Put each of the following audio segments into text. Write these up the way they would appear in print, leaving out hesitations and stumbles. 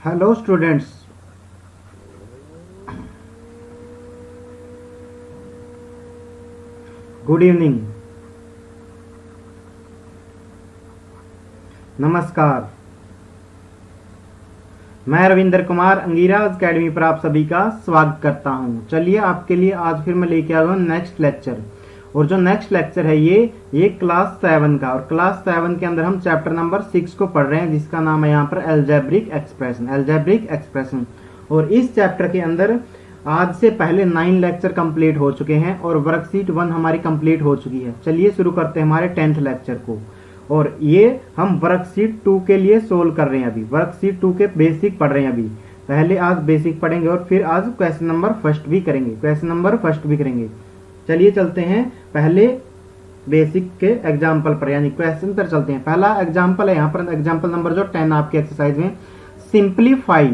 Hello students, good evening, नमस्कार। मैं Ravindra Kumar Angira academy पर आप सभी का स्वागत करता हूं। चलिए आपके लिए आज फिर मैं लेके आया हूं नेक्स्ट लेक्चर। और जो नेक्स्ट लेक्चर है ये क्लास 7 का, और क्लास 7 के अंदर हम चैप्टर नंबर 6 को पढ़ रहे हैं, जिसका नाम है यहाँ पर अलजेब्रिक एक्सप्रेशन। और इस चैप्टर के अंदर आज से पहले 9 लेक्चर कंप्लीट हो चुके हैं और वर्कशीट 1 हमारी कंप्लीट हो चुकी है। चलिए शुरू करते हैं हमारे 10th लेक्चर को। और ये हम वर्कशीट 2 के लिए सोल्व कर रहे हैं। अभी वर्कशीट 2 के बेसिक पढ़ रहे हैं। अभी पहले आज बेसिक पढ़ेंगे और फिर आज क्वेश्चन नंबर फर्स्ट भी करेंगे। चलिए चलते हैं पहले बेसिक के एग्जाम्पल पर, यानी क्वेश्चन पर चलते हैं। पहला एग्जाम्पल है यहाँ पर, एग्जाम्पल नंबर जो 10 आपके एक्सरसाइज में, simplify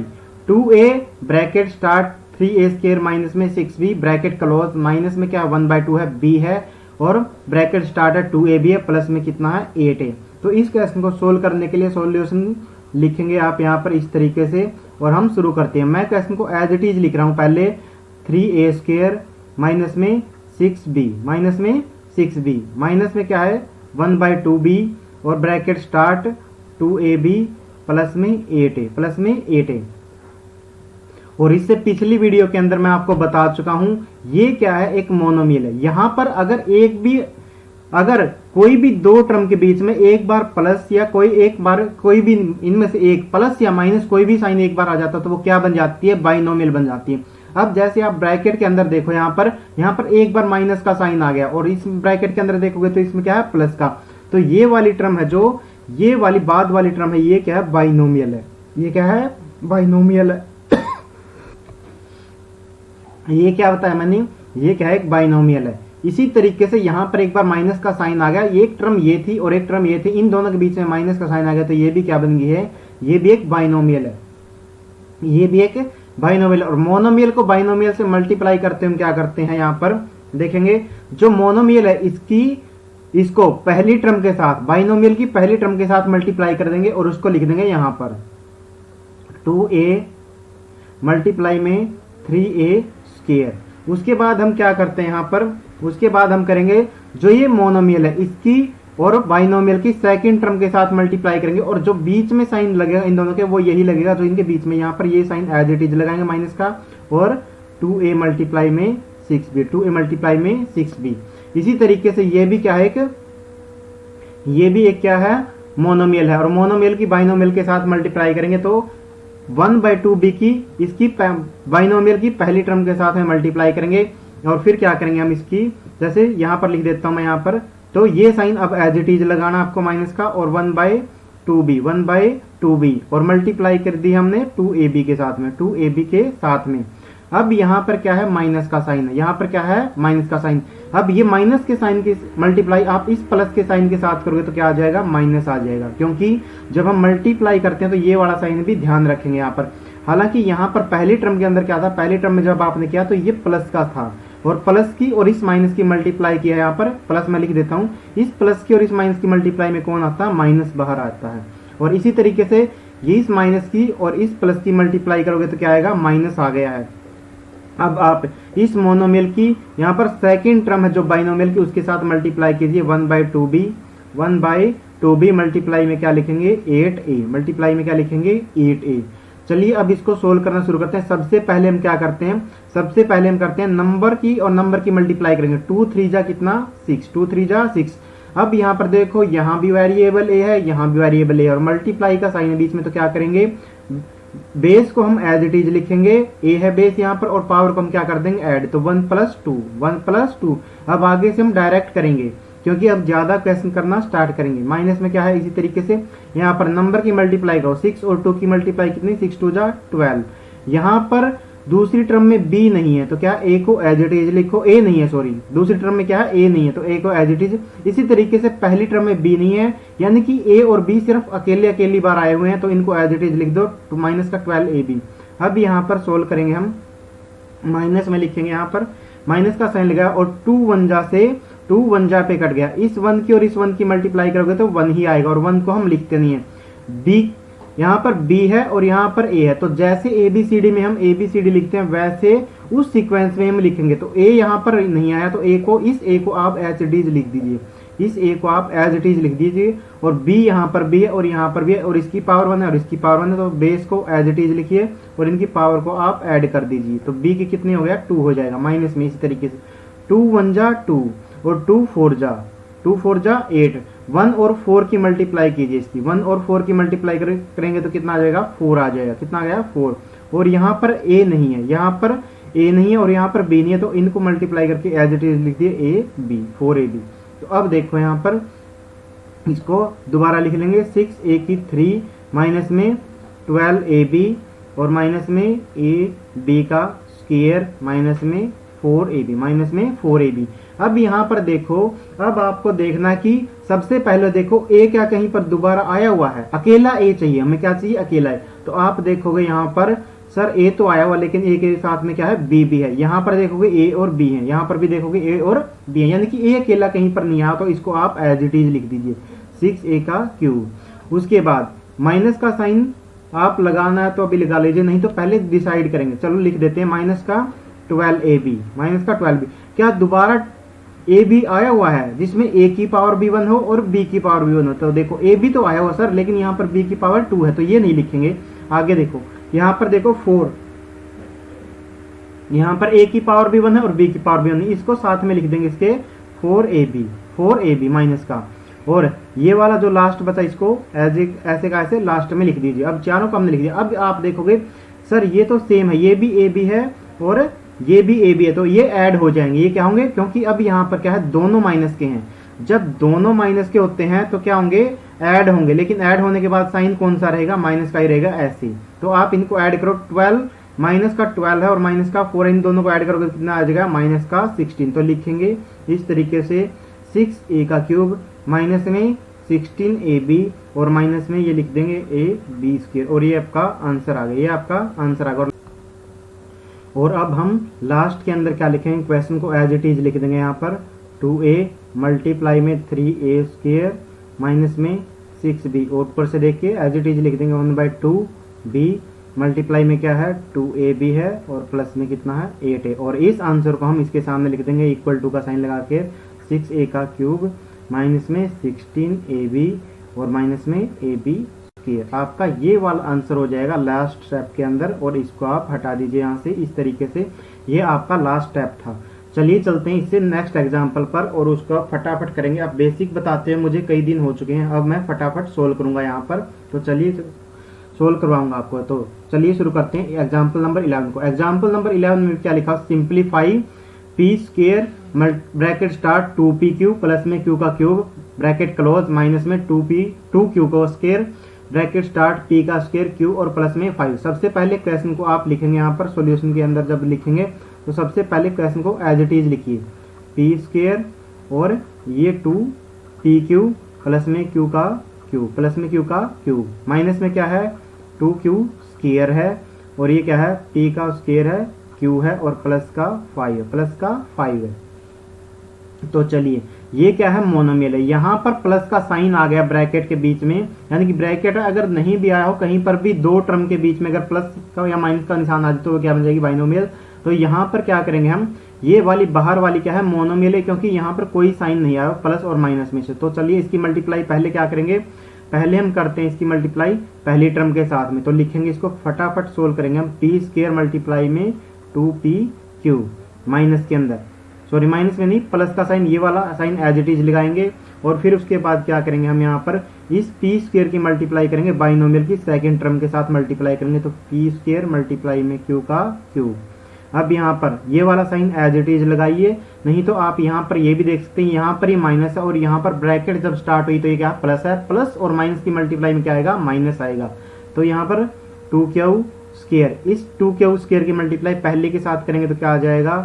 2a bracket start 3a square minus में 6b ब्रैकेट क्लोज, माइनस में क्या 1/2 है, b है, और ब्रैकेट स्टार्ट है 2ab है, प्लस में कितना है 8a। तो इस क्वेश्चन को सोल्व करने के लिए सॉल्यूशन लिखेंगे आप यहाँ पर इस तरीके से, और हम शुरू करते हैं। मैं क्वेश्चन को एज इट इज लिख रहा हूँ। पहले 3a स्क्वायर माइनस में 6b माइनस में 6b माइनस में क्या है 1/2b और ब्रैकेट स्टार्ट 2ab प्लस में 8a। और इससे पिछली वीडियो के अंदर मैं आपको बता चुका हूं ये क्या है, एक मोनोमियल है। यहां पर अगर कोई भी दो टर्म के बीच में एक बार प्लस या कोई भी इनमें से एक प्लस या माइनस कोई भी साइन एक बार आ जाता है तो वो क्या बन जाती है, बाइनोमियल बन जाती है। अब जैसे आप ब्रैकेट के अंदर देखो, यहाँ पर एक बार माइनस का साइन आ गया, और इस ब्रैकेट के अंदर देखोगे तो इसमें क्या है, प्लस का। तो ये वाली टर्म है, जो ये वाली बाद वाली टर्म है, ये क्या है, बाइनोमियल है। ये क्या है, बाइनोमियल है। ये क्या बताया मैंने, ये क्या है, एक बाइनोमियल है। इसी तरीके से यहां पर एक बार माइनस का साइन आ गया, एक टर्म ये थी और एक टर्म ये थी, इन दोनों के बीच में माइनस का साइन आ गया, तो ये भी क्या बन गई है, ये भी एक बाइनोमियल है। ये भी एक बाइनोमियल। और मोनोमियल को बाइनोमियल से मल्टीप्लाई करते हैं, हम क्या करते हैं यहाँ पर देखेंगे। जो मोनोमियल है इसको पहली टर्म के साथ, बाइनोमियल की पहली टर्म के साथ मल्टीप्लाई कर देंगे और उसको लिख देंगे यहाँ पर 2a मल्टीप्लाई में 3a स्क्वायर। उसके बाद हम क्या करते हैं यहाँ पर, उसके बाद हम करेंगे जो ये मोनोमियल है इसकी और बाइनोमियल की सेकंड टर्म के साथ मल्टीप्लाई करेंगे, और जो बीच में साइन लगेगा इन दोनों के वो यही लगेगा जो इनके बीच में, यहाँ पर ये साइन एज इट इज लगाएंगे माइनस का, और 2a मल्टीप्लाई में 6b इसी तरीके से ये भी क्या है, ये भी एक क्या है, मोनोमियल है। और मोनोमियल की बाइनोमियल के साथ मल्टीप्लाई करेंगे तो 1/2b की इसकी बाइनोमियल की पहली टर्म के साथ में मल्टीप्लाई करेंगे, और फिर क्या करेंगे हम इसकी, जैसे यहां पर लिख देता हूं मैं यहाँ पर, तो ये साइन अब एज इट इज लगाना आपको माइनस का, और 1/2b और मल्टीप्लाई कर दी हमने 2ab के साथ में। अब यहाँ पर क्या है, माइनस का साइन है, यहाँ पर क्या है, माइनस का साइन। अब ये माइनस के साइन की मल्टीप्लाई आप इस प्लस के साइन के साथ करोगे तो क्या आ जाएगा, माइनस आ जाएगा, क्योंकि जब हम मल्टीप्लाई करते हैं तो ये वाला साइन भी ध्यान रखेंगे यहाँ पर। हालांकि यहाँ पर पहली टर्म के अंदर क्या था, पहली टर्म में जब आपने किया तो ये प्लस का था, और प्लस की और इस माइनस की मल्टीप्लाई किया है, यहाँ पर प्लस मैं लिख देता हूँ, इस प्लस की और इस माइनस की मल्टीप्लाई में कौन आता है, माइनस बाहर आता है। और इसी तरीके से ये इस माइनस की और इस प्लस की मल्टीप्लाई करोगे तो क्या आएगा, माइनस आ गया है। अब आप इस मोनोमियल की यहाँ पर सेकंड टर्म है जो बाइनोमियल की, उसके साथ मल्टीप्लाई कीजिए 1/2b मल्टीप्लाई में क्या लिखेंगे, 8a। चलिए अब इसको सोल्व करना शुरू करते हैं। सबसे पहले हम क्या करते हैं, नंबर की और नंबर की मल्टीप्लाई करेंगे। 2 3 जा कितना, 6। अब यहाँ पर देखो, यहाँ भी वेरिएबल ए है, यहाँ भी वेरिएबल ए, और मल्टीप्लाई का साइन है बीच में, तो क्या करेंगे, बेस को हम एज इट इज लिखेंगे, ए है बेस यहाँ पर, और पावर को हम क्या कर देंगे, ऐड, तो 1+2। अब आगे से हम डायरेक्ट करेंगे क्योंकि अब ज्यादा क्वेश्चन करना स्टार्ट करेंगे। माइनस में क्या है, इसी तरीके से यहाँ पर नंबर की मल्टीप्लाई करो, 6 और 2 की मल्टीप्लाई कितनी, 6 2 जा 12। यहाँ पर दूसरी टर्म में b नहीं है तो क्या, a को एज इट इज लिखो, a नहीं है, सॉरी, दूसरी टर्म में क्या है, a नहीं है तो a को एज इट इज। इसी तरीके से पहली टर्म में b नहीं है, यानी कि a और b सिर्फ अकेली बार आए हुए हैं, तो इनको एज इट इज लिख दो, तो माइनस का 12ab। अब यहाँ पर सोल्व करेंगे हम, माइनस में लिखेंगे, यहाँ पर माइनस का साइन लगा, और 2 1 जा पे कट गया, इस 1 की और इस 1 की मल्टीप्लाई करोगे तो 1 ही आएगा, और 1 को हम लिखते नहीं है। b यहाँ पर बी है और यहाँ पर ए है, तो जैसे ABCD में हम ABCD लिखते हैं वैसे उस सीक्वेंस में हम लिखेंगे। तो ए यहाँ पर नहीं आया तो इस ए को आप एज इट इज लिख दीजिए, इस ए को आप एज इट इज लिख दीजिए, और बी यहाँ पर भी है और यहाँ पर भी है, और इसकी पावर 1 है और इसकी पावर 1 है, तो बेस को एज इट इज लिखिए और इनकी पावर को आप ऐड कर दीजिए। तो बी की कितनी हो गया 2 हो जाएगा माइनस में। इसी तरीके से 2 1 जा 2 और 2 4 जा 8। 1 और 4 की मल्टीप्लाई कीजिए, इसकी 1 और 4 की मल्टीप्लाई करेंगे तो कितना आ जाएगा 4 आ जाएगा। कितना आ गया 4। और यहाँ पर ए नहीं है, यहाँ पर ए नहीं है और यहाँ पर बी नहीं है, तो इनको मल्टीप्लाई करके एज इट इज लिख दिए ए बी 4AB। तो अब देखो यहाँ पर इसको दोबारा लिख लेंगे 6A की 3 माइनस में 12AB और माइनस में AB का स्क्वायर माइनस में 4AB। अब यहाँ पर देखो, अब आपको देखना कि सबसे पहले देखो ए क्या कहीं पर दोबारा आया हुआ है, अकेला ए चाहिए हमें, क्या चाहिए अकेला है। तो आप देखोगे यहाँ पर सर ए तो आया हुआ लेकिन ए के साथ में क्या है बी भी है। यहाँ पर देखोगे ए और बी है, यहाँ पर भी देखोगे ए और बी है, यानी कि ए अकेला कहीं पर नहीं आया, तो इसको आप एज इट इज लिख दीजिए 6A का क्यूब। उसके बाद माइनस का साइन आप लगाना है तो अभी लगा लीजिए, नहीं तो पहले डिसाइड करेंगे। चलो लिख देते हैं माइनस का 12AB। क्या दोबारा ए बी आया हुआ है जिसमें ए की पावर भी 1 हो और बी की पावर भी 1 हो? तो देखो ए बी तो आया हुआ सर, लेकिन यहाँ पर बी की पावर 2 है तो ये नहीं लिखेंगे। आगे देखो यहाँ पर देखो 4, यहाँ पर ए की पावर भी 1 है और बी की पावर भी 1 है, इसको साथ में लिख देंगे इसके 4AB माइनस का। और ये वाला जो लास्ट बचा इसको ऐसे का ऐसे लास्ट में लिख दीजिए। अब चारों को हमने लिख दिया। अब आप देखोगे सर ये तो सेम है, ये भी ए बी है और ये भी ए बी है, तो ये ऐड हो जाएंगे। ये क्या होंगे, क्योंकि अब यहाँ पर क्या है दोनों माइनस के हैं, जब दोनों माइनस के होते हैं तो क्या होंगे ऐड होंगे, लेकिन ऐड होने के बाद साइन कौन सा रहेगा माइनस का ही रहेगा ऐसे। तो आप इनको ऐड करो, 12 माइनस का 12 है और माइनस का 4, इन दोनों को ऐड करोगे कितना आ जाएगा माइनस का 16। तो लिखेंगे इस तरीके से 6A का क्यूब माइनस में 16AB और माइनस में ये लिख देंगे AB स्क्वायर, और ये आपका आंसर आ गया, ये आपका आंसर आ गया। और अब हम लास्ट के अंदर क्या लिखेंगे, क्वेश्चन को एज इट इज लिख देंगे। यहाँ पर 2A मल्टीप्लाई में 3A स्क्वायर माइनस में 6B, और ऊपर से देखिए एज इट इज लिख देंगे 1/2B मल्टीप्लाई में क्या है 2AB है और प्लस में कितना है 8 है। और इस आंसर को हम इसके सामने लिख देंगे इक्वल टू का साइन लगा के 6A का क्यूब माइनस में 16AB और माइनस में AB स्क्वायर। आपका ये वाला आंसर हो जाएगा लास्ट स्टेप के अंदर, और इसको आप हटा दीजिए यहाँ से इस तरीके से। ये आपका लास्ट स्टेप था। चलिए चलते हैं इससे नेक्स्ट एग्जाम्पल पर और उसको फटाफट करेंगे। अब बेसिक बताते हैं, मुझे कई दिन हो चुके हैं, अब मैं फटाफट सोल्व करूंगा यहाँ पर। तो चलिए सोल्व करवाऊंगा आपको। तो चलिए शुरू करते हैं एग्जाम्पल नंबर 11 को। एग्जाम्पल नंबर 11 में क्या लिखा, simplify P square bracket start 2PQ plus में Q का क्यूब ब्रैकेट क्लोज माइनस में 2Q का स्क्वायर ब्रैकेट स्टार्ट P का स्क्वायर Q और प्लस में 5। सबसे पहले क्वेश्चन को आप लिखेंगे यहाँ पर सॉल्यूशन के अंदर जब लिखेंगे तो सबसे पहले क्वेश्चन को एज इट इज लिखिए, P स्क्वायर और ये 2PQ प्लस में Q का क्यूब प्लस में Q का क्यूब माइनस में क्या है 2Q स्क्वायर है और ये क्या है P का स्क्वायर है Q है और प्लस का 5 है। तो चलिए ये क्या है मोनोमियल है। यहाँ पर प्लस का साइन आ गया ब्रैकेट के बीच में, यानी कि ब्रैकेट अगर नहीं भी आया हो कहीं पर भी दो टर्म के बीच में अगर प्लस का या माइनस का निशान आ जाए तो वो क्या बन जाएगी बाइनोमियल। तो यहाँ पर क्या करेंगे हम, ये वाली बाहर वाली क्या है मोनोमियल है, क्योंकि यहाँ पर कोई साइन नहीं आया प्लस और माइनस में से। तो चलिए इसकी मल्टीप्लाई पहले क्या करेंगे, पहले हम करते हैं इसकी मल्टीप्लाई पहली टर्म के साथ में। तो लिखेंगे इसको फटाफट सोल्व करेंगे हम, P स्क्वायर मल्टीप्लाई में 2PQ माइनस के अंदर, सॉरी माइनस में नहीं प्लस का साइन, ये वाला साइन एज इट इज लगाएंगे। और फिर उसके बाद क्या करेंगे हम यहाँ पर इस P स्क्वायर की मल्टीप्लाई करेंगे बाइनोमियल की सेकंड टर्म के साथ मल्टीप्लाई करेंगे। तो P स्क्वायर मल्टीप्लाई में Q का क्यूब। अब यहाँ पर ये वाला साइन एज इट इज लगाइए, नहीं तो आप यहाँ पर ये भी देख सकते हैं, यहाँ पर ये माइनस है और यहाँ पर ब्रैकेट जब स्टार्ट हुई तो ये क्या प्लस है, प्लस और माइनस की मल्टीप्लाई में क्या आएगा माइनस आएगा। तो यहाँ पर 2Q स्क्वायर, इस 2Q स्क्वायर की मल्टीप्लाई पहले के साथ करेंगे तो क्या आ जाएगा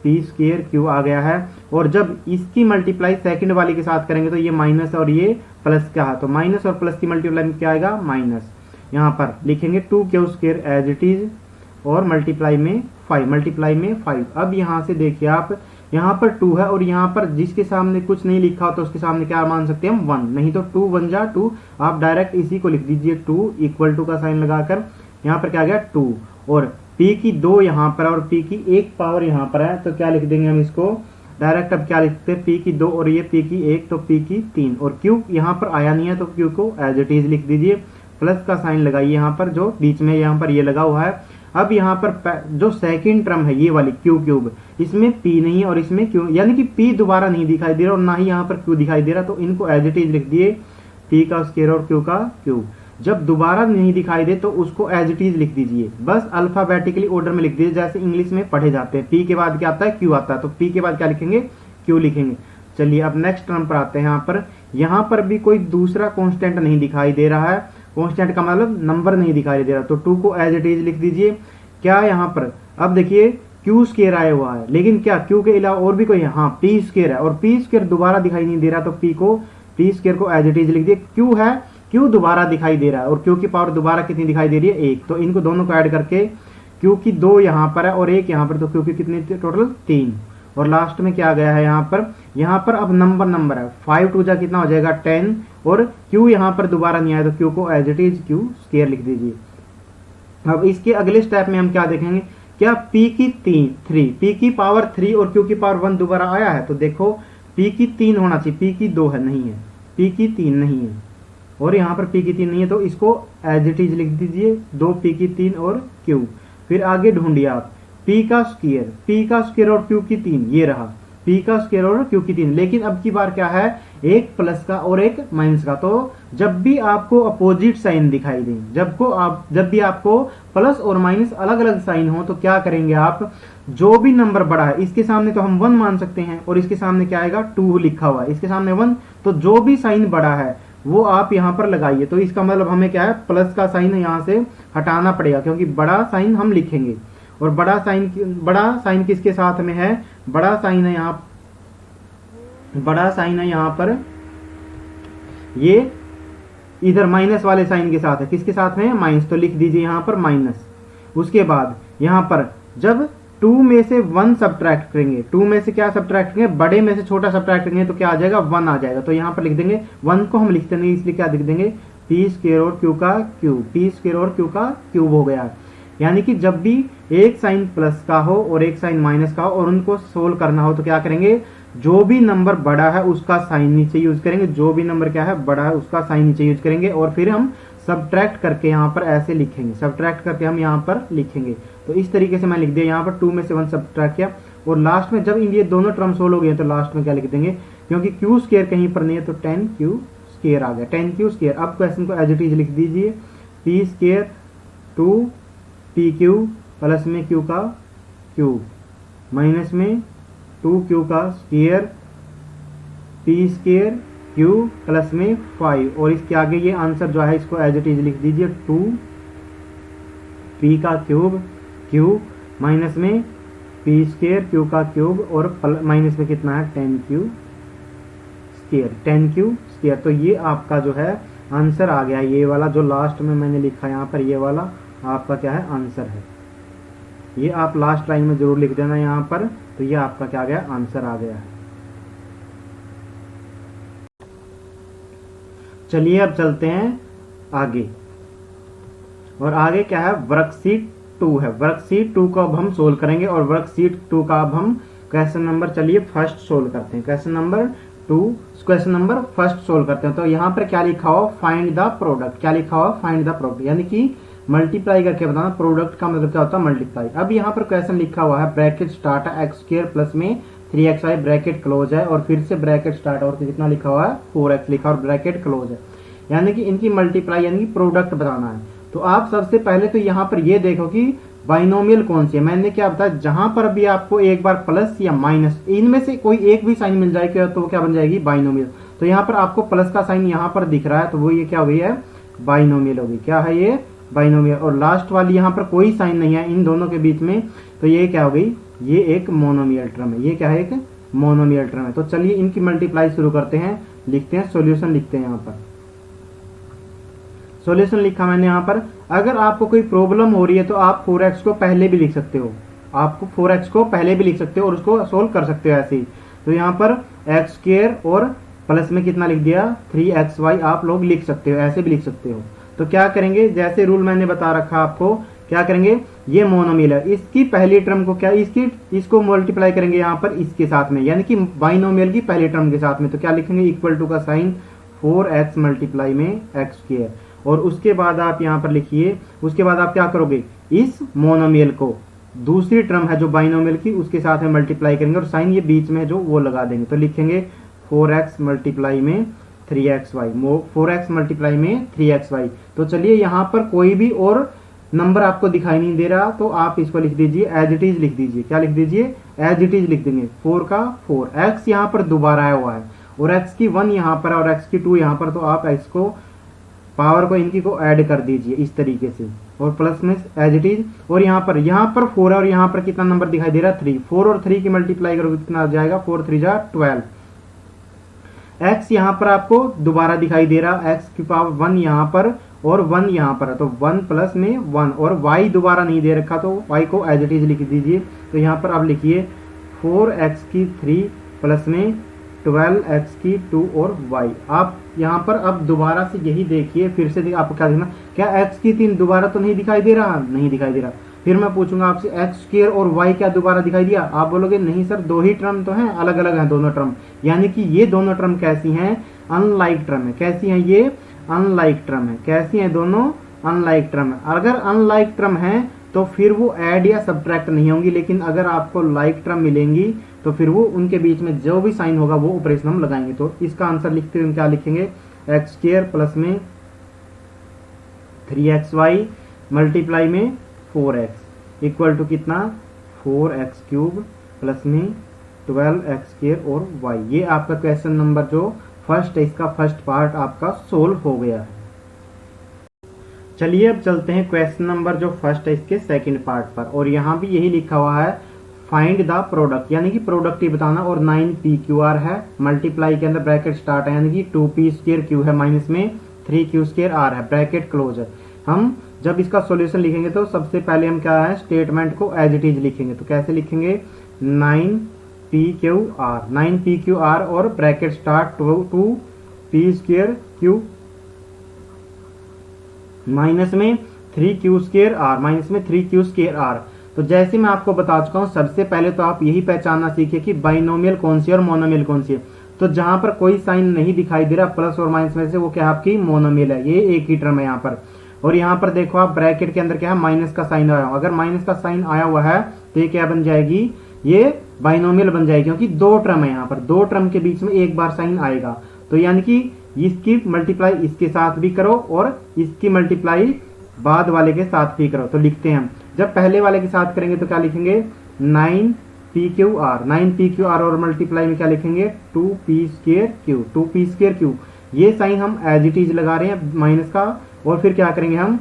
P स्क्वायर Q आ गया है। और जब इसकी मल्टीप्लाई सेकंड वाली के साथ करेंगे तो ये माइनस और ये प्लस का है, तो माइनस और प्लस की मल्टीप्लाई में क्या आएगा माइनस। यहाँ पर लिखेंगे 2Q square as it is और मल्टीप्लाई में 5 अब यहाँ से देखिए आप यहाँ पर 2 है और यहाँ पर जिसके सामने कुछ नहीं लिखा हो तो उसके सामने क्या मान सकते हैं हम 1, नहीं तो 2 1 जा 2, आप डायरेक्ट इसी को लिख दीजिए 2 इक्वल टू का साइन लगाकर, यहाँ पर क्या गया 2, और p की 2 यहाँ पर और p की 1 पावर यहाँ पर है, तो क्या लिख देंगे हम इसको डायरेक्ट, अब क्या लिखते हैं p की 2 और ये p की 1 तो p की 3, और q यहाँ पर आया नहीं है तो q को एज इट इज लिख दीजिए, प्लस का साइन लगाइए यहाँ पर जो बीच में यहाँ पर ये लगा हुआ है। अब यहाँ पर जो सेकंड टर्म है ये वाली q क्यूब, इसमें p नहीं है और इसमें q, यानी कि p दोबारा नहीं दिखाई दे रहा और ना ही यहाँ पर q दिखाई दे रहा, तो इनको एज इट इज लिख दिए p का स्क्वायर और q का क्यूब। जब दोबारा नहीं दिखाई दे तो उसको एज इट इज लिख दीजिए, बस अल्फाबेटिकली ऑर्डर में लिख दीजिए जैसे इंग्लिश में पढ़े जाते हैं। p के बाद क्या आता है q आता है, तो p के बाद क्या लिखेंगे q लिखेंगे। चलिए अब नेक्स्ट टर्म पर आते हैं। यहाँ पर भी कोई दूसरा कांस्टेंट नहीं दिखाई दे रहा है, कांस्टेंट का मतलब नंबर नहीं दिखाई दे रहा, तो 2 को एज इट इज लिख दीजिए। क्या यहाँ पर अब देखिए q स्क्वायर आया हुआ है, लेकिन क्या q के अलावा और भी कोई है, हाँ p स्क्वायर है, और p स्क्वायर दोबारा दिखाई नहीं दे रहा, तो p स्क्वायर को एज इट इज लिख दिए। q है, q दोबारा दिखाई दे रहा है और q की पावर दोबारा कितनी दिखाई दे रही है 1, तो इनको दोनों को ऐड करके q की 2 यहाँ पर है और 1 यहाँ पर, तो q की कितनी टोटल 3, और लास्ट में क्या गया है यहाँ पर अब नंबर है 5 2 जा कितना हो जाएगा 10, और q यहाँ पर दोबारा नहीं आया तो q को as it is q square लिख दीजिए। अब इसके अगले स्टेप में हम क्या देखेंगे, क्या p की 3 p की पावर 3 और q की पावर 1 दोबारा आया है, तो देखो p की 3 होना चाहिए, p की 2 है नहीं है, p की 3 नहीं है और यहाँ पर p की 3 नहीं है, तो इसको एज इट इज लिख दीजिए 2 p की 3 और q। फिर आगे ढूंढिए आप p का स्क्वायर और q की 3, ये रहा p का स्क्वायर और q की 3, लेकिन अब की बार क्या है एक प्लस का और एक माइनस का, तो जब भी आपको अपोजिट साइन दिखाई दें, जब भी आपको प्लस और माइनस अलग अलग साइन हो तो क्या करेंगे आप, जो भी नंबर बड़ा है इसके सामने तो हम 1 मान सकते हैं और इसके सामने क्या आएगा 2 लिखा हुआ है, इसके सामने 1, तो जो भी साइन बड़ा है वो आप यहाँ पर लगाइए। तो इसका मतलब हमें क्या है प्लस का साइन यहाँ से हटाना पड़ेगा क्योंकि बड़ा साइन हम लिखेंगे, और बड़ा साइन किसके साथ में है, बड़ा साइन है यहाँ पर ये इधर माइनस वाले साइन के साथ है, किसके साथ में माइनस, तो लिख दीजिए यहाँ पर माइनस। उसके बाद यहाँ पर जब 2 में से 1 सब्ट्रैक्ट करेंगे, 2 में से क्या सब्ट्रैक्ट करेंगे, बड़े में से छोटा सब्ट्रैक्ट करेंगे तो क्या आ जाएगा 1 आ जाएगा, तो यहाँ पर लिख देंगे 1 को हम लिखते नहीं इसलिए क्या लिख देंगे p स्क्वायर और q का क्यूब, p स्क्वायर और q का क्यूब हो गया। यानी कि जब भी एक साइन प्लस का हो और एक साइन माइनस का हो और उनको सोल्व करना हो तो क्या करेंगे, जो भी नंबर बड़ा है उसका साइन नीचे यूज करेंगे, जो भी नंबर क्या है बड़ा है उसका साइन नीचे यूज करेंगे, और फिर हम सब्ट्रैक्ट करके यहाँ पर ऐसे लिखेंगे, सब्ट्रैक्ट करके हम यहाँ पर लिखेंगे। तो इस तरीके से मैं लिख दिया यहाँ पर 2 में से 1 सब्ट्रैक्ट किया, और लास्ट में जब ये दोनों टर्म सोल्व हो गए तो लास्ट में क्या लिख देंगे, क्योंकि q स्क्वायर कहीं पर नहीं है तो 10q स्क्वायर आ गया, 10q स्क्वायर। अब क्वेश्चन को एज इट इज लिख दीजिए p स्क्वायर 2pq प्लस में q का क्यूब माइनस में 2q का square p square q plus में 5, और इसके आगे ये आंसर जो है इसको एज इट इज लिख दीजिए 2p का क्यूब q माइनस में p स्क्वायर q का क्यूब और माइनस में कितना है 10q स्क्वायर। तो ये आपका जो है आंसर आ गया, ये वाला जो लास्ट में मैंने लिखा यहाँ पर ये वाला आपका क्या है आंसर है, ये आप लास्ट लाइन में जरूर लिख देना यहाँ पर, तो ये आपका क्या गया आंसर आ गया है। चलिए अब चलते हैं आगे, और आगे क्या है वर्कशीट 2 है, वर्कशीट 2 को अब हम सोल्व करेंगे, और वर्कशीट 2 का अब हम क्वेश्चन नंबर चलिए फर्स्ट सोल्व करते हैं, क्वेश्चन नंबर फर्स्ट सोल्व करते हैं। तो यहाँ पर क्या लिखा हुआ फाइंड द प्रोडक्ट, क्या लिखा हुआ फाइंड द प्रोडक्ट, यानी कि मल्टीप्लाई करके बताना, प्रोडक्ट का मतलब क्या होता है मल्टीप्लाई। अब यहाँ पर क्वेश्चन लिखा हुआ है ब्रैकेट स्टार्ट है x स्क्वायर प्लस में 3xy ब्रैकेट क्लोज है, और फिर से ब्रैकेट स्टार्ट और कितना लिखा हुआ है 4x लिखा और ब्रैकेट क्लोज है, यानी कि इनकी मल्टीप्लाई यानी कि प्रोडक्ट बताना है। तो आप सबसे पहले तो यहाँ पर ये देखो कि बाइनोमियल कौन सी है, मैंने क्या बताया जहां पर भी आपको एक बार प्लस या माइनस इनमें से कोई एक भी साइन मिल जाएगा तो वो क्या बन जाएगी बाइनोमियल। तो यहाँ पर आपको प्लस का साइन यहाँ पर दिख रहा है तो वो ये क्या हो गई है बाइनोमियल होगी, क्या है ये बाइनोमियल। और लास्ट वाली यहाँ पर कोई साइन नहीं है इन दोनों के बीच में, तो ये क्या हो गई ये एक मोनोमियल टर्म है, ये क्या है एक मोनोमियल टर्म है। तो चलिए इनकी मल्टीप्लाई शुरू करते हैं, लिखते हैं सॉल्यूशन, लिखते हैं यहाँ पर सॉल्यूशन लिखा मैंने यहाँ पर। अगर आपको कोई प्रॉब्लम हो रही है तो आप 4x को पहले भी लिख सकते हो, आपको 4x को पहले भी लिख सकते हो और उसको सोल्व कर सकते हो ऐसे ही। तो यहाँ पर एक्स स्क्वायर और प्लस में कितना लिख दिया 3xy आप लोग लिख सकते हो, ऐसे भी लिख सकते हो। तो क्या करेंगे, जैसे रूल मैंने बता रखा आपको, क्या करेंगे, ये मोनोमियल है, इसकी पहली टर्म को क्या इसको मल्टीप्लाई करेंगे यहाँ पर इसके साथ में, यानी कि बाइनोमियल की पहली टर्म के साथ में। तो क्या लिखेंगे, इक्वल टू का साइन 4x मल्टीप्लाई में एक्स स्क्वायर, और उसके बाद आप यहाँ पर लिखिए, उसके बाद आप क्या करोगे, इस मोनोमियल को दूसरी टर्म है जो बाइनोमियल की उसके साथ में मल्टीप्लाई करेंगे और साइन ये बीच में जो वो लगा देंगे। तो लिखेंगे 4x मल्टीप्लाई में 3xy, 4x मल्टीप्लाई में 3xy। तो चलिए यहाँ पर कोई भी और नंबर आपको दिखाई नहीं दे रहा तो आप इसको लिख दीजिए एज इट इज लिख दीजिए। क्या लिख दीजिए, एज इट इज लिख देंगे। 4 का 4, x यहाँ पर दोबारा आया हुआ है और x की 1 यहाँ पर और x की 2 यहाँ पर, तो आप x को पावर को इनकी को ऐड कर दीजिए इस तरीके से और प्लस में एज इट इज। और यहाँ पर 4 है और यहाँ पर कितना नंबर दिखाई दे रहा है 3, 4 और 3 की मल्टीप्लाई करोगे कितना आ जाएगा 4 3 जा 12। x यहाँ पर आपको दोबारा दिखाई दे रहा, x की पावर 1 यहाँ पर और 1 यहाँ पर है, तो 1 प्लस में 1, और y दोबारा नहीं दे रखा तो y को एज इट इज लिख दीजिए। तो यहाँ पर आप लिखिए 4x की 3 प्लस में 12x की 2 और y। आप यहाँ पर अब दोबारा से यही देखिए, फिर से आपको क्या देखना, क्या x की 3 दोबारा तो नहीं दिखाई दे रहा, नहीं दिखाई दे रहा। फिर मैं पूछूंगा आपसे x स्क्वायर और y क्या दोबारा दिखाई दिया, आप बोलोगे नहीं सर दो ही टर्म तो हैं, अलग अलग हैं दोनों टर्म। यानी कि ये दोनों टर्म कैसी हैं, अनलाइक टर्म है। कैसी हैं ये, अनलाइक टर्म है। कैसी हैं दोनों, अनलाइक टर्म है। अगर अनलाइक टर्म है तो फिर वो ऐड या सब्ट्रैक्ट नहीं होंगी, लेकिन अगर आपको लाइक टर्म मिलेंगी तो फिर वो उनके बीच में जो भी साइन होगा वो ऑपरेशन हम लगाएंगे। तो इसका आंसर लिखते हैं, क्या लिखेंगे, एक्स स्क्वायर प्लस में 3xy मल्टीप्लाई में 4x इक्वल टू कितना 4x क्यूब प्लस में 12x स्क्वायर और y। ये आपका क्वेश्चन नंबर जो फर्स्ट है, इसका फर्स्ट पार्ट आपका सोल्व हो गया है। चलिए अब चलते हैं क्वेश्चन नंबर जो फर्स्ट है इसके सेकंड पार्ट पर, और यहाँ भी यही लिखा हुआ है फाइंड द प्रोडक्ट, यानी कि प्रोडक्ट ही बताना, और 9pqr है, मल्टीप्लाई के अंदर ब्रैकेट स्टार्ट है, यानी कि 2p स्क्वायर q है माइनस में 3q स्क्वायर r है, ब्रैकेट क्लोज है। हम जब इसका सॉल्यूशन लिखेंगे तो सबसे पहले हम क्या है, स्टेटमेंट को एज इट इज लिखेंगे। तो कैसे लिखेंगे, 9pqr और bracket start 2p square q minus में 3q स्क्वायर r, माइनस में 3q स्क्वायर r। तो जैसे मैं आपको बता चुका हूं, सबसे पहले तो आप यही पहचानना सीखिए कि बाइनोमियल कौन सी है और मोनोमियल कौन सी है। तो जहां पर कोई साइन नहीं दिखाई दे रहा प्लस और माइनस में से, वो क्या आपकी मोनोमियल है, ये एक ही टर्म है यहाँ पर। और यहाँ पर देखो आप ब्रैकेट के अंदर क्या है, माइनस का साइन आया हुआ, अगर माइनस का साइन आया हुआ है तो ये क्या बन जाएगी, ये बाइनोमियल बन जाएगी, क्योंकि दो टर्म है यहाँ पर, दो टर्म के बीच में एक बार साइन आएगा। तो यानी कि इसकी मल्टीप्लाई इसके साथ भी करो और इसकी मल्टीप्लाई बाद वाले के साथ भी करो। तो लिखते हैं हम, जब पहले वाले के साथ करेंगे तो क्या लिखेंगे 9pqr और मल्टीप्लाई में क्या लिखेंगे 2p स्क्वायर q। ये साइन हम एज इट इज लगा रहे हैं माइनस का, और फिर क्या करेंगे हम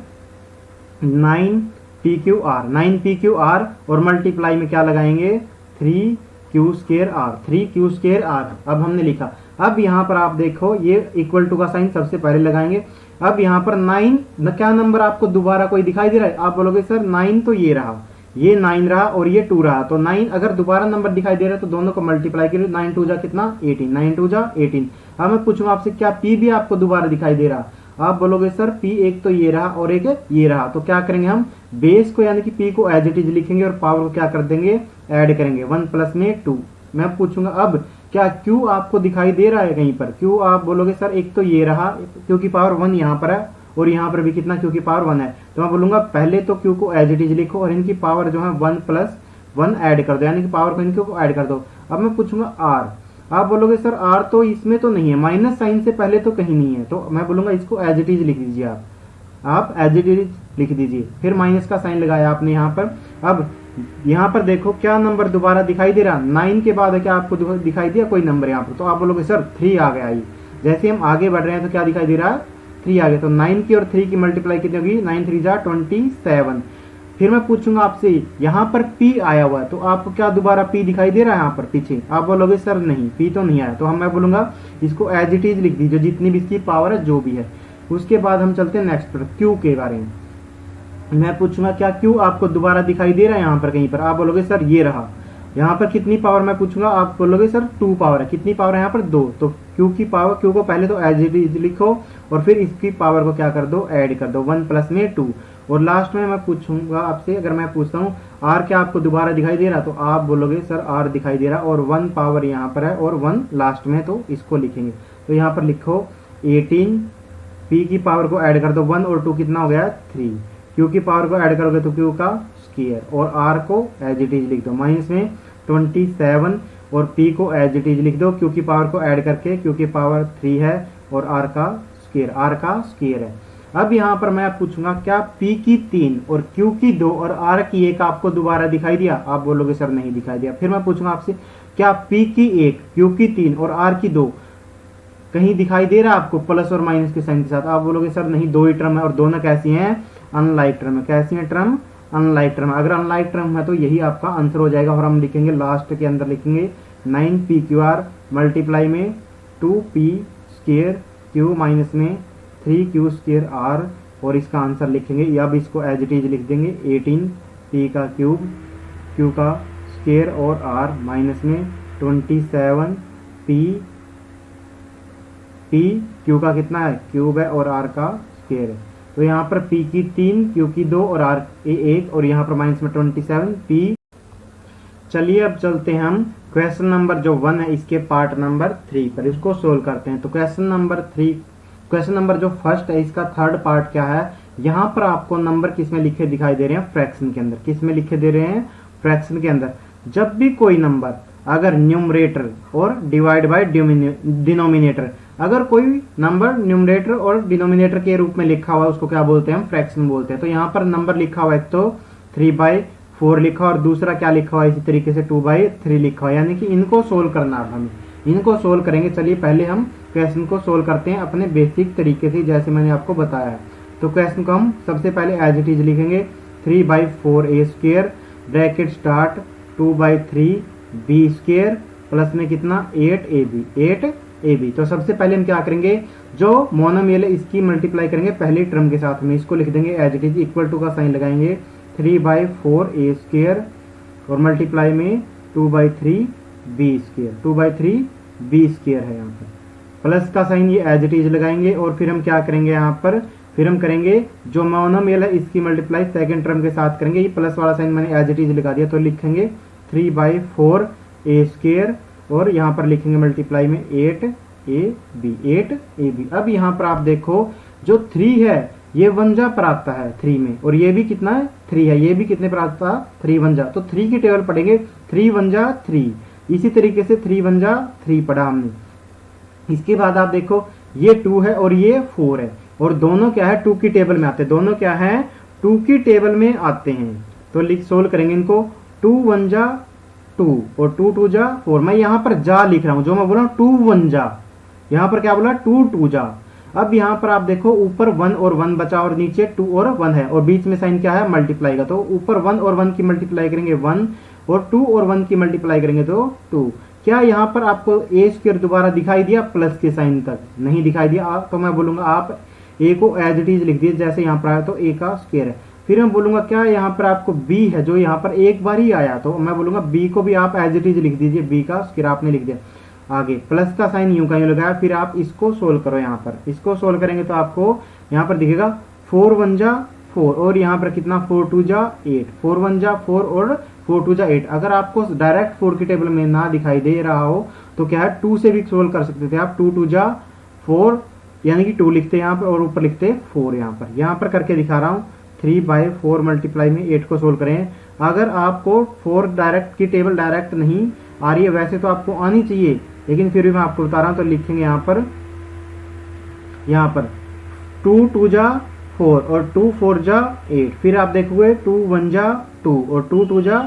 9pqr और मल्टीप्लाई में क्या लगाएंगे 3q स्क्वायर r। अब हमने लिखा, अब यहाँ पर आप देखो ये इक्वल टू का साइन सबसे पहले लगाएंगे। अब यहाँ पर 9 क्या नंबर आपको दोबारा कोई दिखाई दे रहा है, आप बोलोगे सर 9 तो ये रहा, ये 9 रहा और ये 2 रहा। तो 9 अगर दोबारा नंबर दिखाई दे रहा है तो दोनों को मल्टीप्लाई करिए, 9 2 जा कितना 18, 9 2 जा 18। अब मैं पूछूंगा आपसे क्या p भी आपको दोबारा दिखाई दे रहा, आप बोलोगे सर p एक तो ये रहा और एक ये रहा। तो क्या करेंगे हम बेस को यानी कि p को एज इट इज लिखेंगे और पावर को क्या कर देंगे ऐड करेंगे, 1 प्लस में 2। मैं पूछूंगा अब क्या q आपको दिखाई दे रहा है कहीं पर, q आप बोलोगे सर एक तो ये रहा क्योंकि पावर 1 यहाँ पर है और यहाँ पर भी कितना क्योंकि पावर 1 है। तो मैं बोलूंगा पहले तो q को एज इट इज लिखो और इनकी पावर जो है 1 प्लस 1 ऐड कर दो, यानी कि पावर को इनके को ऐड कर दो। अब मैं पूछूंगा r, आप बोलोगे सर r तो इसमें तो नहीं है, माइनस साइन से पहले तो कहीं नहीं है। तो मैं बोलूंगा इसको एज इट इज लिख दीजिए, आप एज इट इज लिख दीजिए, फिर माइनस का साइन लगाया आपने यहाँ पर। अब यहाँ पर देखो क्या नंबर दोबारा दिखाई दे रहा, 9 के बाद क्या आपको दिखाई दिया कोई नंबर यहाँ पर, तो आप बोलोगे सर 3 आ गया। ये जैसे हम आगे बढ़ रहे हैं तो क्या दिखाई दे रहा है 3 आ गया। तो 9 की और 3 की मल्टीप्लाई कितनी होगी, 9 3 जा 27। फिर मैं पूछूंगा आपसे यहाँ पर p आया हुआ है, तो आपको क्या दोबारा p दिखाई दे रहा है यहाँ पर पीछे, आप बोलोगे सर नहीं p तो नहीं आया। तो मैं बोलूंगा इसको एज इट इज लिख दीजिए जितनी भी इसकी पावर है जो भी है। उसके बाद हम चलते हैं नेक्स्ट पर q के बारे में। मैं पूछूंगा क्या क्यू आपको दोबारा दिखाई दे रहा है यहाँ पर कहीं पर, आप बोलोगे सर ये रहा। यहाँ पर कितनी पावर मैं पूछूंगा, आप बोलोगे सर 2 पावर है। कितनी पावर है यहाँ पर 2, तो क्यू की पावर, क्यू को पहले तो एज इट इज लिखो और फिर इसकी पावर को क्या कर दो, ऐड कर दो, 1 प्लस में 2। और लास्ट में मैं पूछूंगा आपसे, अगर मैं पूछता हूँ आर क्या आपको दोबारा दिखाई दे रहा, तो आप बोलोगे सर आर दिखाई दे रहा और 1 पावर यहाँ पर है और 1 लास्ट में, तो इसको लिखेंगे। तो यहाँ पर लिखो 18, पी की पावर को ऐड कर दो 1 और 2 कितना हो गया 3, क्यू की पावर को ऐड करोगे तो क्यू का स्क्वायर और आर को एज इट इज लिख दो, माइनस में 27 और पी को एज इट इज लिख दो, क्यू की पावर को ऐड करके, क्यू की पावर 3 है और आर का स्क्वायर है। अब यहाँ पर मैं पूछूंगा क्या पी की 3 और क्यू की 2 और आर की 1 आपको दोबारा दिखाई दिया, आप बोलोगे सर नहीं दिखाई दिया। फिर मैं पूछूंगा आपसे क्या पी की 1, क्यू की 3 और आर की 2 कहीं दिखाई दे रहा है आपको प्लस और माइनस के साइन के साथ, आप बोलोगे सर नहीं, 2 ही टर्म है और दोनों कैसी हैं, अनलाइक टर्म है। कैसी है टर्म, अनलाइक टर्म। अगर अनलाइक टर्म है तो यही आपका आंसर हो जाएगा और हम लिखेंगे लास्ट के अंदर लिखेंगे 9pqr मल्टीप्लाई में 2p स्क्वायर q माइनस में 3q स्क्वायर r और इसका आंसर लिखेंगे। अब इसको एज इट इज लिख देंगे 18p का क्यूब, q का स्क्वायर और r माइनस में 27p, p q का कितना है क्यूब है और r का स्क्वायर है। तो यहाँ पर p की 3, q की 2 और r 1 और यहाँ पर माइनस में 27p। चलिए अब चलते हैं हम क्वेश्चन नंबर जो 1 है इसके पार्ट नंबर 3 पर, इसको सोल्व करते हैं। तो क्वेश्चन नंबर जो फर्स्ट है इसका थर्ड पार्ट क्या है, यहाँ पर आपको नंबर किसमें लिखे दिखाई दे रहे हैं, फ्रैक्शन के अंदर। किसमें लिखे दे रहे हैं, फ्रैक्शन के अंदर। जब भी कोई नंबर अगर न्यूमरेटर और डिवाइड बाय डिनोमिनेटर, अगर कोई नंबर न्यूमरेटर और डिनोमिनेटर के रूप में लिखा हुआ है उसको क्या बोलते हैं, हम फ्रैक्शन बोलते हैं। तो यहाँ पर नंबर लिखा हुआ है तो 3/4 लिखा और दूसरा क्या लिखा हुआ है इसी तरीके से 2/3 लिखा हुआ है, यानी कि इनको सोल्व करना है। हमें इनको सोल्व करेंगे। चलिए पहले हम क्वेश्चन को सोल्व करते हैं अपने बेसिक तरीके से, जैसे मैंने आपको बताया है। तो क्वेश्चन को हम सबसे पहले एज इट इज लिखेंगे 3/4 square bracket start 2/3 square plus में कितना 8ab। तो सबसे पहले हम क्या करेंगे, जो मोनोमियल है इसकी मल्टीप्लाई करेंगे पहली टर्म के साथ में, इसको लिख देंगे as it is, equal to का साइन लगाएंगे 3/4 स्क्वायर और मल्टीप्लाई में 2/3 स्क्वायर है यहाँ पर, प्लस का साइन ये एज इट इज लगाएंगे और फिर हम क्या करेंगे यहाँ पर, फिर हम करेंगे जो मोनोमियल है इसकी मल्टीप्लाई सेकंड टर्म के साथ करेंगे। ये प्लस वाला साइन मैंने एज इट इज लगा दिया, तो लिखेंगे 3/4 स्क्वायर और यहाँ पर लिखेंगे मल्टीप्लाई में 8ab। अब यहाँ पर आप देखो जो 3 है ये 1 जा पर आता है 3 में, और ये भी कितना है 3 है, ये भी कितने पर आता है 3 1 जा। तो 3 की टेबल पढ़ेंगे 3 1 जा 3, इसी तरीके से 3 1 जा 3 पढ़ा हमने। इसके बाद आप देखो ये 2 है और ये 4 है और दोनों क्या है 2 की टेबल में आते हैं, दोनों क्या है 2 की टेबल में आते हैं। तो लिख सोल्व करेंगे इनको, 2 1 जा 2 और 2 2 जा 4। मैं यहाँ पर जा लिख रहा हूं, जो मैं बोला 2 1 जा, यहाँ पर क्या बोला 2 2 जा। अब यहाँ पर आप देखो ऊपर 1 और 1 बचा और नीचे 2 और 1 है और बीच में साइन क्या है मल्टीप्लाई का। तो ऊपर 1 और 1 की मल्टीप्लाई करेंगे 1 और 2 और 1 की मल्टीप्लाई करेंगे तो 2। क्या यहाँ पर आपको ए स्क्वायर दोबारा दिखाई दिया प्लस के साइन तक, नहीं दिखाई दिया। तो मैं बोलूंगा आप ए को एज इट इज लिख दिए जैसे यहाँ पर आया, तो ए का स्क्वायर है। फिर मैं बोलूंगा क्या यहाँ पर आपको बी है जो यहाँ पर एक बार ही आया, तो मैं बोलूंगा बी को भी आप एज इट इज लिख दीजिए, बी का स्क्वायर आपने लिख दिया। आगे प्लस का साइन यूं का यूं लगाया, फिर आप इसको सोल्व करो। यहाँ पर इसको सोल्व करेंगे तो आपको यहाँ पर दिखेगा 4 1 जा 4 और यहाँ पर कितना 4 2 जा 8, 4 1 जा 4 और 4 2 जा 8। अगर आपको डायरेक्ट 4 की टेबल में ना दिखाई दे रहा हो तो क्या है 2 से भी सोल्व कर सकते थे आप, 2 2 जा 4 यानी कि 2 लिखते यहाँ पर और ऊपर लिखते 4। यहाँ पर करके दिखा रहा हूँ 3/4 मल्टीप्लाई में 8 को सोल्व करें। अगर आपको 4 डायरेक्ट की टेबल डायरेक्ट नहीं आ रही है, वैसे तो आपको आनी चाहिए लेकिन फिर भी मैं आपको बता रहा हूं, तो लिखेंगे यहाँ पर 2 2 जा 4 और 2 4 जा 8। फिर आप देखोगे 2 1 जा 2 और 2 2 जा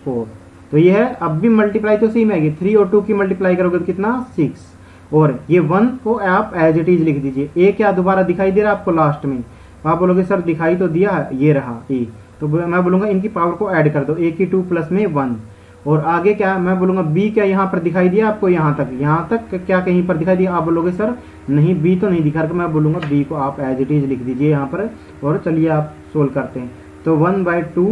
4। तो ये है, अब भी मल्टीप्लाई तो सेम आएगी, 3 और 2 की मल्टीप्लाई करोगे तो कितना 6 और ये 1 को आप एज इट इज लिख दीजिए। ए क्या दोबारा दिखाई दे रहा है आपको लास्ट में, आप बोलोगे सर दिखाई तो दिया है, ये रहा ए। तो मैं बोलूंगा इनकी पावर को ऐड कर दो, ए की 2 प्लस में 1 और आगे क्या मैं बोलूंगा बी क्या यहाँ पर दिखाई दिया आपको, यहाँ तक क्या कहीं पर दिखाई दिया, आप बोलोगे सर नहीं बी तो नहीं दिखा। मैं बोलूंगा बी को आप एज इट इज लिख दीजिए यहाँ पर और चलिए आप सोल्व करते हैं। तो 1/2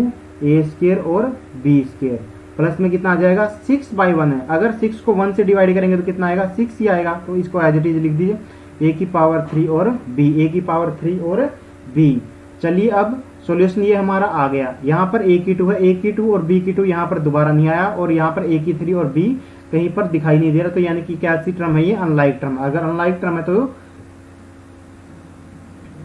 ए स्क्वायर और बी स्क्वायर प्लस में कितना आ जाएगा 6/1 है। अगर 6 को 1 से डिवाइड करेंगे तो कितना आएगा 6 ही आएगा। तो इसको एज इट इज लिख दीजिए a की पावर 3 और b, a की पावर 3 और b। चलिए अब सॉल्यूशन ये हमारा आ गया। यहाँ पर a की 2 है, a की 2 और b की 2 यहाँ पर दोबारा नहीं आया और यहाँ पर a की 3 और b कहीं पर दिखाई नहीं दे रहा। तो यानी कि क्या सी टर्म है ये अनलाइक टर्म। अगर अनलाइक टर्म है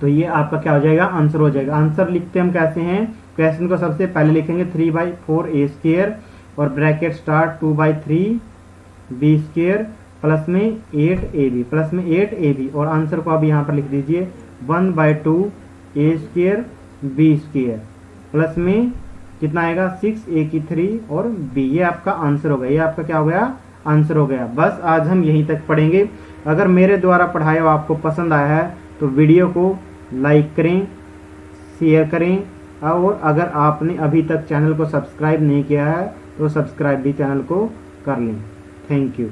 तो ये आपका क्या हो जाएगा आंसर हो जाएगा। आंसर लिखते हम कैसे हैं, क्वेश्चन को सबसे पहले लिखेंगे 3/4 ए स्क्वायर और bracket start 2/3 b square plus में 8ab प्लस में 8ab और आंसर को आप यहाँ पर लिख दीजिए 1/2 ए स्क्वायर बी स्क्वायर प्लस में कितना आएगा 6 a की 3 और b। ये आपका आंसर हो गया, ये आपका क्या हो गया आंसर हो गया। बस आज हम यहीं तक पढ़ेंगे। अगर मेरे द्वारा पढ़ाया हुआ आपको पसंद आया है तो वीडियो को लाइक करें, शेयर करें और अगर आपने अभी तक चैनल को सब्सक्राइब नहीं किया है तो सब्सक्राइब भी चैनल को कर लें। Thank you.